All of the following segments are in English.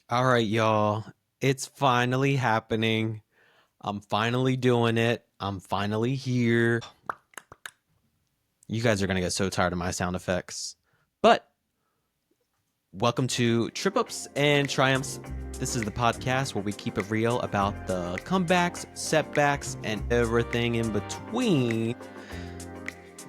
All right, y'all. It's finally happening. I'm finally doing it. I'm finally here. You guys are going to get so tired of my sound effects. But welcome to Trip Ups and Triumphs. This is the podcast where we keep it real about the comebacks, setbacks, and everything in between.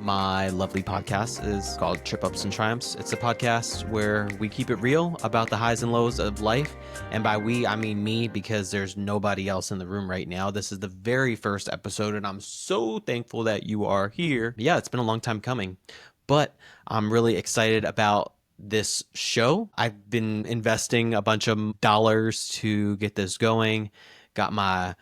My lovely podcast is called Trip Ups and Triumphs. It's a podcast where we keep it real about the highs and lows of life. And by we, I mean me, because there's nobody else in the room right now. This is the very first episode, and I'm so thankful that you are here. Yeah, it's been a long time coming, but I'm really excited about this show. I've been investing a bunch of dollars to get this going. Got my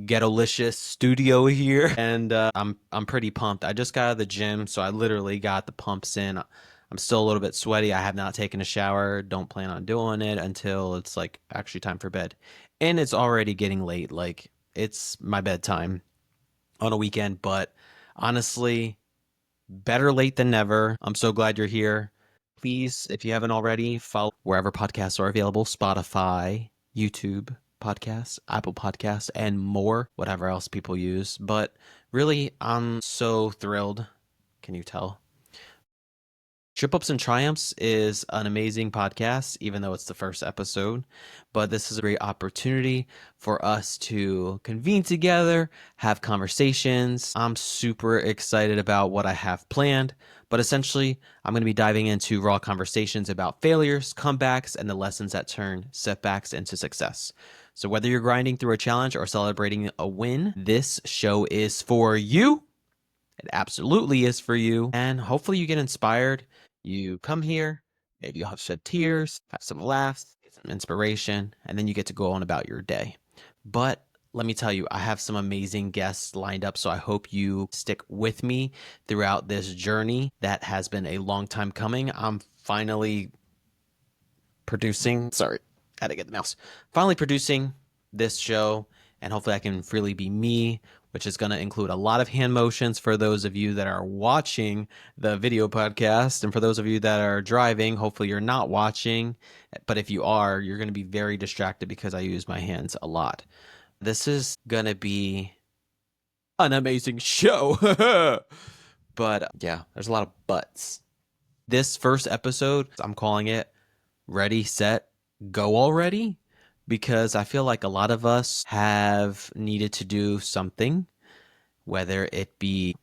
Ghetto-licious studio here, and I'm pretty pumped. I just got out of the gym, so I literally got the pumps in. I'm still a little bit sweaty. I have not taken a shower. Don't plan on doing it until it's like actually time for bed. And it's already getting late. Like it's my bedtime on a weekend, but honestly, better late than never. I'm so glad you're here. Please, if you haven't already, follow wherever podcasts are available, Spotify, YouTube podcasts, Apple Podcasts, and more, whatever else people use. But really, I'm so thrilled. Can you tell? Trip Ups and Triumphs is an amazing podcast, even though it's the first episode. But this is a great opportunity for us to convene together, have conversations. I'm super excited about what I have planned. But essentially, I'm going to be diving into raw conversations about failures, comebacks, and the lessons that turn setbacks into success. So whether you're grinding through a challenge or celebrating a win, this show is for you. It absolutely is for you. And hopefully you get inspired. You come here, maybe you'll have shed tears, have some laughs, get some inspiration, and then you get to go on about your day. But let me tell you, I have some amazing guests lined up, so I hope you stick with me throughout this journey that has been a long time coming. I'm finally sorry, had to get the mouse. Finally producing this show, and hopefully I can freely be me, which is going to include a lot of hand motions for those of you that are watching the video podcast. And for those of you that are driving, hopefully you're not watching. But if you are, you're going to be very distracted because I use my hands a lot. This is going to be an amazing show. But yeah, there's a lot of buts. This first episode, I'm calling it Ready, Set, Go Already, because I feel like a lot of us have needed to do something, whether it be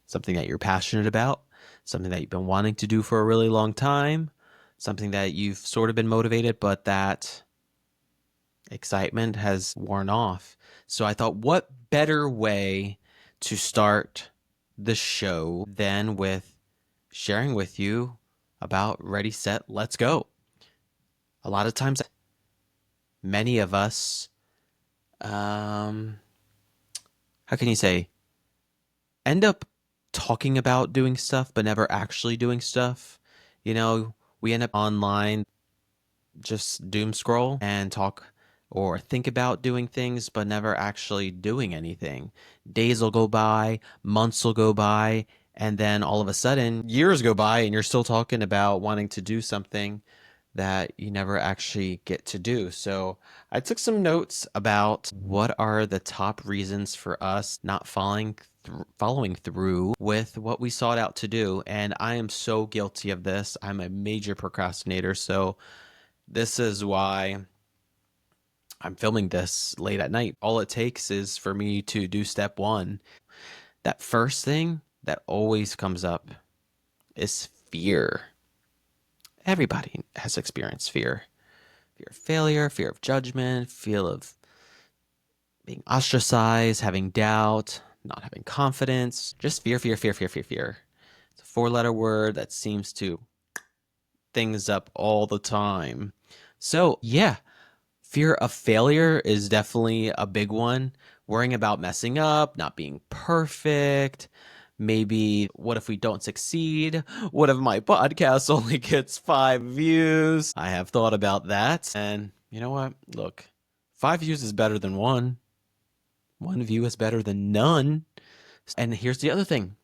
something that you're passionate about, something that you've been wanting to do for a really long time, something that you've sort of been motivated, but that excitement has worn off. So I thought, what better way to start the show than with sharing with you about Ready, Set, Let's Go. A lot of times, many of us, how can you say, end up talking about doing stuff, but never actually doing stuff. You know, we end up online, just doom scroll and talk or think about doing things, but never actually doing anything. Days will go by, months will go by, and then all of a sudden, years go by, and you're still talking about wanting to do something that you never actually get to do. So I took some notes about what are the top reasons for us not following through with what we sought out to do. And I am so guilty of this. I'm a major procrastinator. So this is why I'm filming this late at night. All it takes is for me to do step one. That first thing that always comes up is fear. Everybody has experienced fear. Fear of failure, fear of judgment, fear of being ostracized, having doubt, not having confidence, just fear, fear, fear, fear, fear, fear. It's a four-letter word that seems to things up all the time. So, yeah, fear of failure is definitely a big one. Worrying about messing up, not being perfect. Maybe, what if we don't succeed? What if my podcast only gets 5 views? I have thought about that. And you know what? Look, 5 views is better than one. 1 view is better than none. And here's the other thing.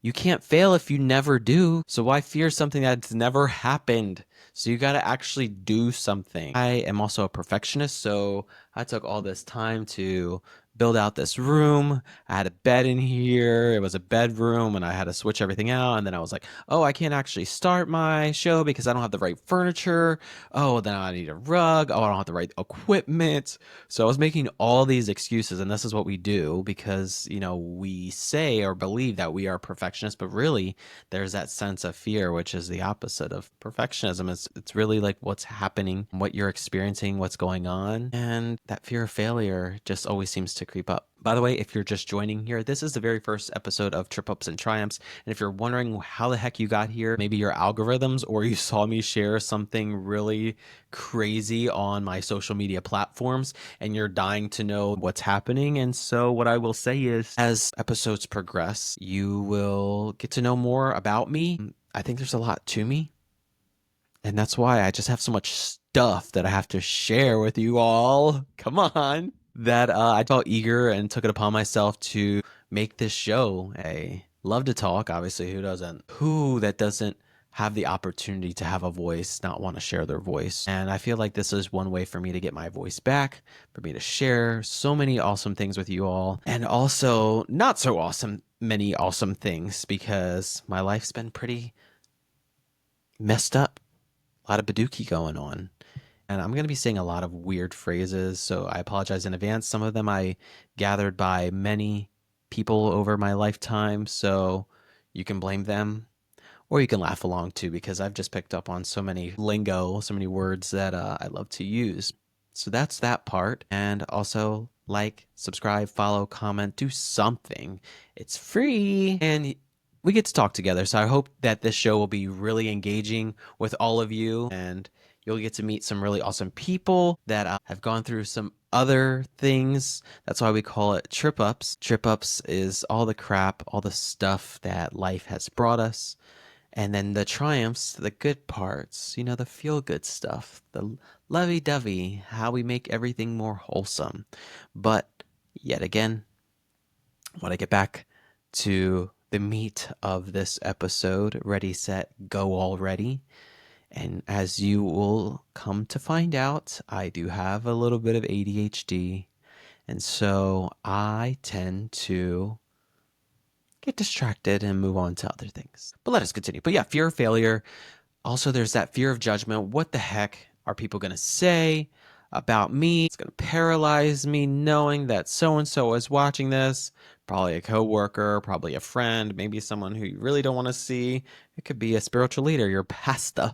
You can't fail if you never do. So why fear something that's never happened? So you got to actually do something. I am also a perfectionist, so I took all this time to build out this room. I had a bed in here. It was a bedroom and I had to switch everything out. And then I was like, oh, I can't actually start my show because I don't have the right furniture. Oh, then I need a rug. Oh, I don't have the right equipment. So I was making all these excuses, and this is what we do because, we say or believe that we are perfectionists, but really there's that sense of fear, which is the opposite of perfectionism. It's really like what's happening, what you're experiencing, what's going on, and that fear of failure just always seems to creep up. By the way, if you're just joining here, this is the very first episode of Trip Ups and Triumphs. And if you're wondering how the heck you got here, maybe your algorithms or you saw me share something really crazy on my social media platforms and you're dying to know what's happening. And so what I will say is as episodes progress, you will get to know more about me. I think there's a lot to me. And that's why I just have so much stuff that I have to share with you all. Come on. That I felt eager and took it upon myself to make this show. I love to talk. Obviously, who doesn't? Who that doesn't have the opportunity to have a voice, not want to share their voice? And I feel like this is one way for me to get my voice back, for me to share so many awesome things with you all. And also, not so awesome, many awesome things because my life's been pretty messed up. A lot of Badookie going on. And I'm going to be saying a lot of weird phrases, so I apologize in advance. Some of them I gathered by many people over my lifetime, so you can blame them. Or you can laugh along too, because I've just picked up on so many lingo, so many words that I love to use. So that's that part. And also, like, subscribe, follow, comment, do something. It's free. And we get to talk together. So I hope that this show will be really engaging with all of you. And you'll get to meet some really awesome people that have gone through some other things. That's why we call it Trip Ups. Trip Ups is all the crap, all the stuff that life has brought us. And then the triumphs, the good parts, the feel good stuff, the lovey dovey, how we make everything more wholesome. But yet again, when I get back to the meat of this episode, ready, set, go already. And as you will come to find out, I do have a little bit of ADHD. And so I tend to get distracted and move on to other things. But let us continue. But yeah, fear of failure. Also, there's that fear of judgment. What the heck are people going to say about me? It's going to paralyze me knowing that so-and-so is watching this. Probably a coworker, probably a friend, maybe someone who you really don't want to see. It could be a spiritual leader, your pastor.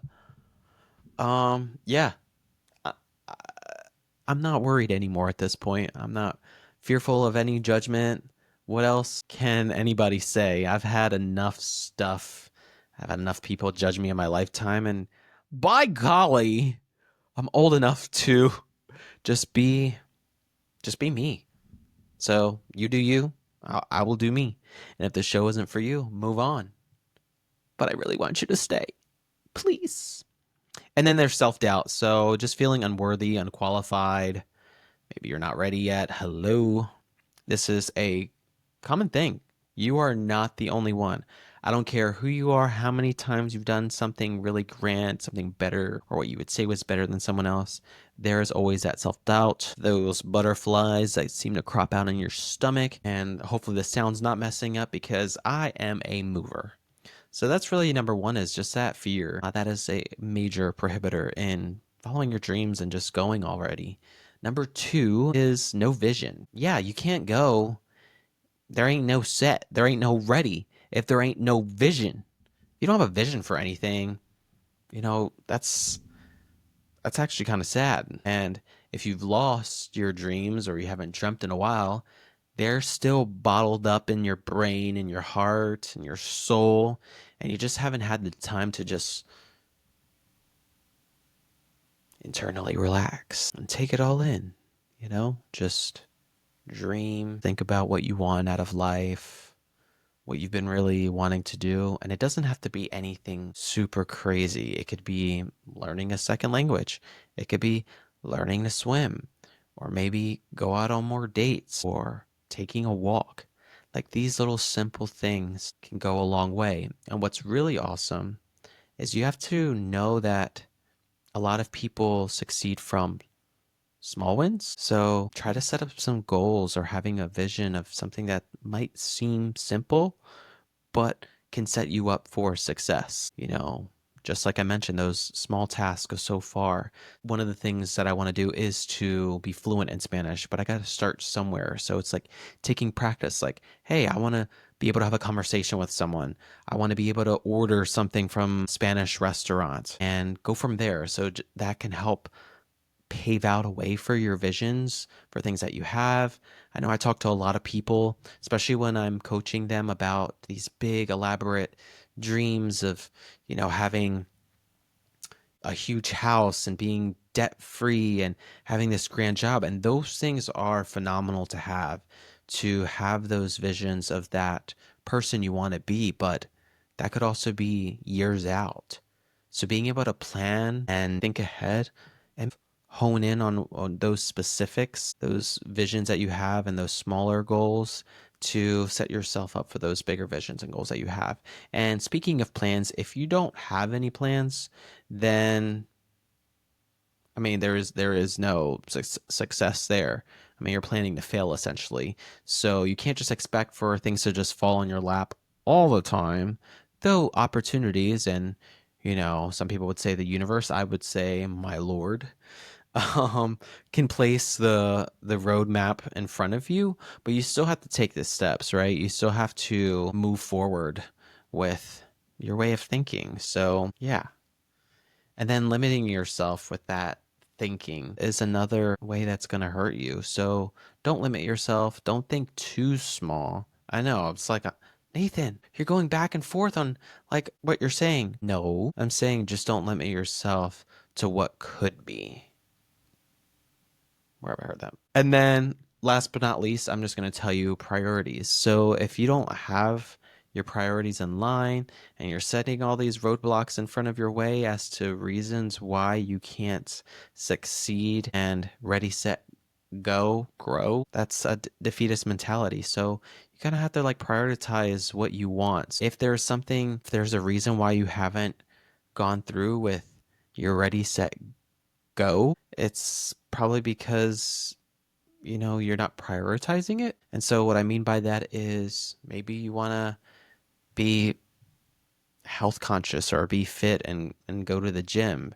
Yeah. I, I'm not worried anymore at this point. I'm not fearful of any judgment. What else can anybody say? I've had enough stuff. I've had enough people judge me in my lifetime, and by golly, I'm old enough to just be me. So you do you, I will do me. And if the show isn't for you, move on. But I really want you to stay. Please. And then there's self-doubt. So just feeling unworthy, unqualified. Maybe you're not ready yet. Hello. This is a common thing. You are not the only one. I don't care who you are, how many times you've done something really grand, something better, or what you would say was better than someone else. There is always that self-doubt, those butterflies that seem to crop out in your stomach. And hopefully the sound's not messing up because I am a mover. So that's really number one, is just that fear. That is a major prohibitor in following your dreams and just going already. Number two is no vision. Yeah, you can't go. There ain't no set. There ain't no ready if there ain't no vision. You don't have a vision for anything. That's actually kind of sad. And if you've lost your dreams or you haven't dreamt in a while, they're still bottled up in your brain and your heart and your soul, and you just haven't had the time to just internally relax and take it all in. Just dream, think about what you want out of life, what you've been really wanting to do. And it doesn't have to be anything super crazy. It could be learning a second language. It could be learning to swim, or maybe go out on more dates, or taking a walk. Like these little simple things can go a long way. And what's really awesome is you have to know that a lot of people succeed from small wins. So try to set up some goals or having a vision of something that might seem simple, but can set you up for success. Just like I mentioned, those small tasks go so far. One of the things that I want to do is to be fluent in Spanish, but I got to start somewhere. So it's like taking practice. Like, hey, I want to be able to have a conversation with someone. I want to be able to order something from a Spanish restaurant and go from there. So that can help pave out a way for your visions for things that you have. I know I talk to a lot of people, especially when I'm coaching them about these big, elaborate dreams of, having a huge house and being debt free and having this grand job. And those things are phenomenal to have those visions of that person you want to be, but that could also be years out. So being able to plan and think ahead and hone in on those specifics, those visions that you have, and those smaller goals to set yourself up for those bigger visions and goals that you have. And speaking of plans, if you don't have any plans, then I mean there is no success there. I mean, you're planning to fail essentially. So you can't just expect for things to just fall in your lap all the time. Though opportunities and some people would say the universe, I would say my Lord, can place the roadmap in front of you, but you still have to take the steps, right? You still have to move forward with your way of thinking. So yeah. And then limiting yourself with that thinking is another way that's going to hurt you. So don't limit yourself. Don't think too small. I know it's like, Nathan, you're going back and forth on like what you're saying. No, I'm saying just don't limit yourself to what could be. Where have I heard that? And then last but not least, I'm just going to tell you priorities. So if you don't have your priorities in line and you're setting all these roadblocks in front of your way as to reasons why you can't succeed and ready, set, go, grow, that's a defeatist mentality. So you kind of have to like prioritize what you want. If there's a reason why you haven't gone through with your ready, set, go, it's probably because you're not prioritizing it. And so what I mean by that is maybe you want to be health conscious or be fit and go to the gym,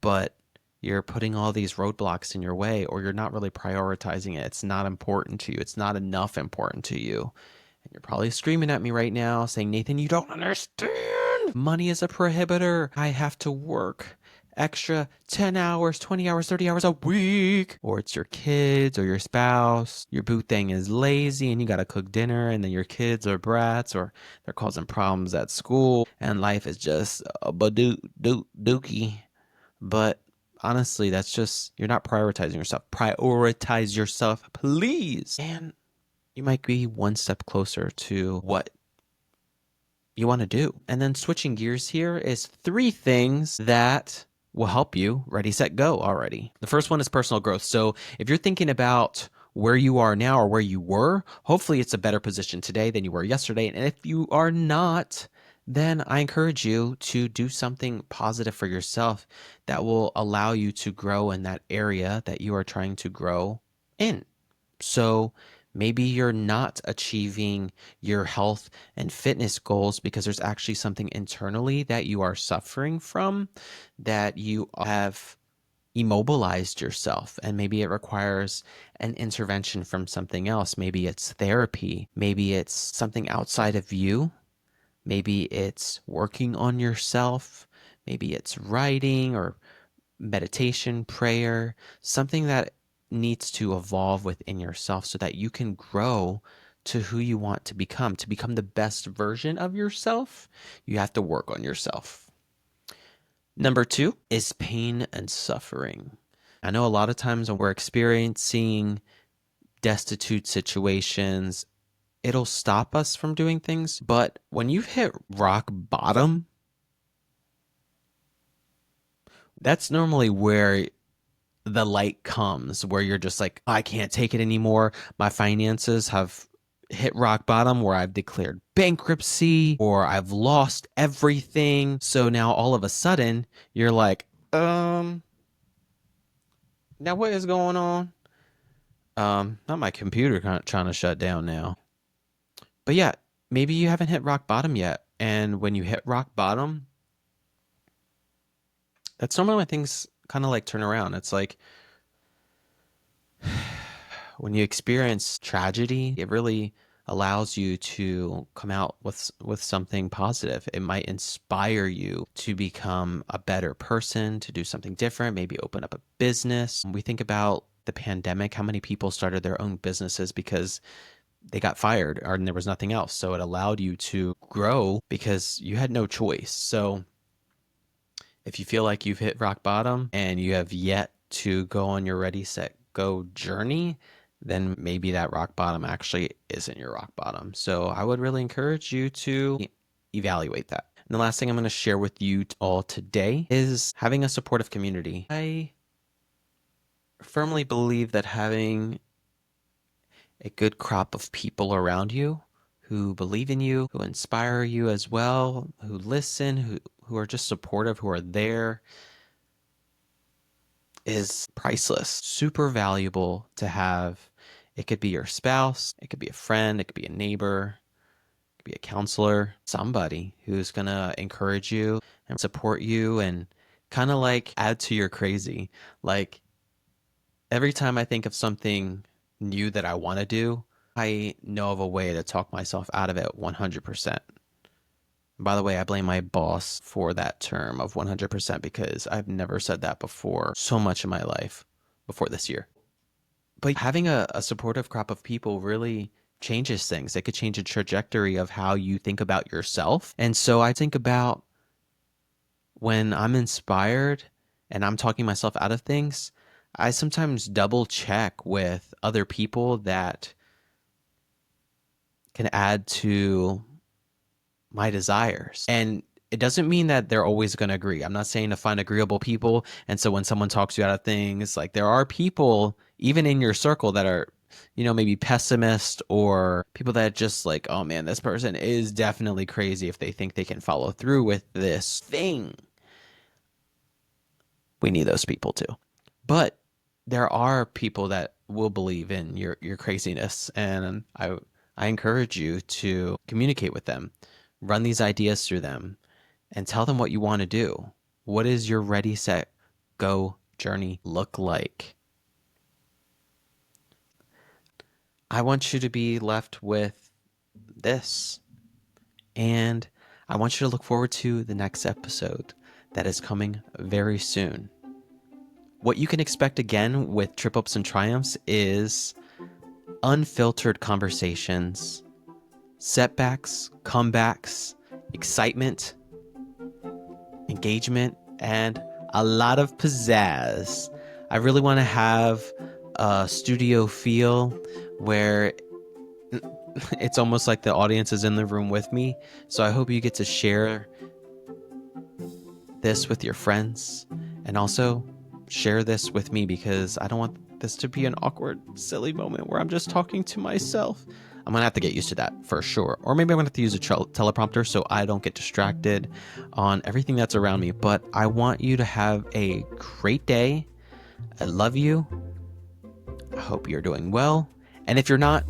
but you're putting all these roadblocks in your way, or you're not really prioritizing it. It's not important to you. It's not enough important to you. And you're probably screaming at me right now saying, Nathan, you don't understand. Money is a prohibitor. I have to work extra 10 hours, 20 hours, 30 hours a week. Or it's your kids or your spouse. Your boo thing is lazy and you got to cook dinner, and then your kids are brats or they're causing problems at school and life is just a dookie. But honestly, that's just, you're not prioritizing yourself. Prioritize yourself, please. And you might be one step closer to what you want to do. And then switching gears here is 3 things that will help you ready, set, go already. The first one is personal growth. So if you're thinking about where you are now or where you were, hopefully it's a better position today than you were yesterday. And if you are not, then I encourage you to do something positive for yourself that will allow you to grow in that area that you are trying to grow in. So maybe you're not achieving your health and fitness goals because there's actually something internally that you are suffering from, that you have immobilized yourself, and maybe it requires an intervention from something else. Maybe it's therapy. Maybe it's something outside of you. Maybe it's working on yourself. Maybe it's writing or meditation, prayer, something that needs to evolve within yourself so that you can grow to who you want to become. To become the best version of yourself, you have to work on yourself. Number 2 is pain and suffering. I know a lot of times when we're experiencing destitute situations, it'll stop us from doing things. But when you've hit rock bottom, that's normally where the light comes, where you're just like, I can't take it anymore. My finances have hit rock bottom where I've declared bankruptcy or I've lost everything. So now all of a sudden you're like, now what is going on? Not my computer trying to shut down now. But yeah, maybe you haven't hit rock bottom yet. And when you hit rock bottom, that's normally when things kind of like turn around. It's like when you experience tragedy, it really allows you to come out with something positive. It might inspire you to become a better person, to do something different, maybe open up a business. We think about the pandemic, how many people started their own businesses because they got fired or there was nothing else. So it allowed you to grow because you had no choice. So if you feel like you've hit rock bottom and you have yet to go on your ready, set, go journey, then maybe that rock bottom actually isn't your rock bottom. So I would really encourage you to evaluate that. And the last thing I'm going to share with you all today is having a supportive community. I firmly believe that having a good crop of people around you who believe in you, who inspire you as well, who listen, who are just supportive, who are there, is priceless. Super valuable to have. It could be your spouse, it could be a friend, it could be a neighbor, it could be a counselor, somebody who's going to encourage you and support you and kind of like add to your crazy. Like every time I think of something new that I want to do, I know of a way to talk myself out of it 100%. By the way, I blame my boss for that term of 100% because I've never said that before so much in my life before this year. But having a supportive crop of people really changes things. It could change the trajectory of how you think about yourself. And so I think about when I'm inspired and I'm talking myself out of things, I sometimes double check with other people that can add to my desires. And it doesn't mean that they're always going to agree. I'm not saying to find agreeable people. And so when someone talks you out of things, like there are people even in your circle that are, maybe pessimist or people that just like, oh man, this person is definitely crazy if they think they can follow through with this thing. We need those people too. But there are people that will believe in your craziness. And I encourage you to communicate with them, run these ideas through them, and tell them what you want to do. What does your ready, set, go journey look like? I want you to be left with this. And I want you to look forward to the next episode that is coming very soon. What you can expect again with Trip Ups and Triumphs is unfiltered conversations, setbacks, comebacks, excitement, engagement, and a lot of pizzazz. I really want to have a studio feel where it's almost like the audience is in the room with me. So I hope you get to share this with your friends and also share this with me because I don't want this to be an awkward, silly moment where I'm just talking to myself. I'm going to have to get used to that for sure. Or maybe I'm going to have to use a teleprompter so I don't get distracted on everything that's around me. But I want you to have a great day. I love you. I hope you're doing well. And if you're not,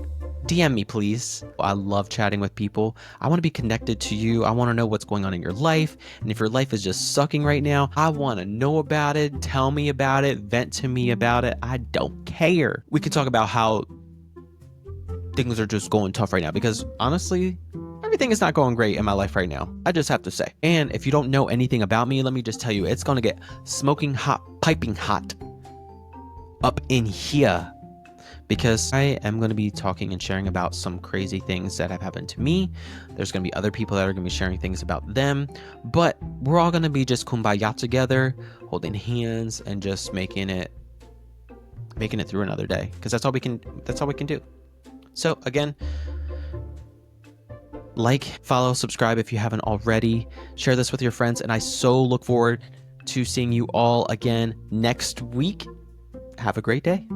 DM me, please. I love chatting with people. I want to be connected to you. I want to know what's going on in your life. And if your life is just sucking right now, I want to know about it. Tell me about it. Vent to me about it. I don't care. We could talk about how things are just going tough right now because honestly, everything is not going great in my life right now. I just have to say. And if you don't know anything about me, let me just tell you, it's going to get smoking hot, piping hot up in here. Because I am going to be talking and sharing about some crazy things that have happened to me. There's going to be other people that are going to be sharing things about them. But we're all going to be just kumbaya together, holding hands and just making it through another day. Because that's all we can do. So again, like, follow, subscribe if you haven't already. Share this with your friends. And I so look forward to seeing you all again next week. Have a great day.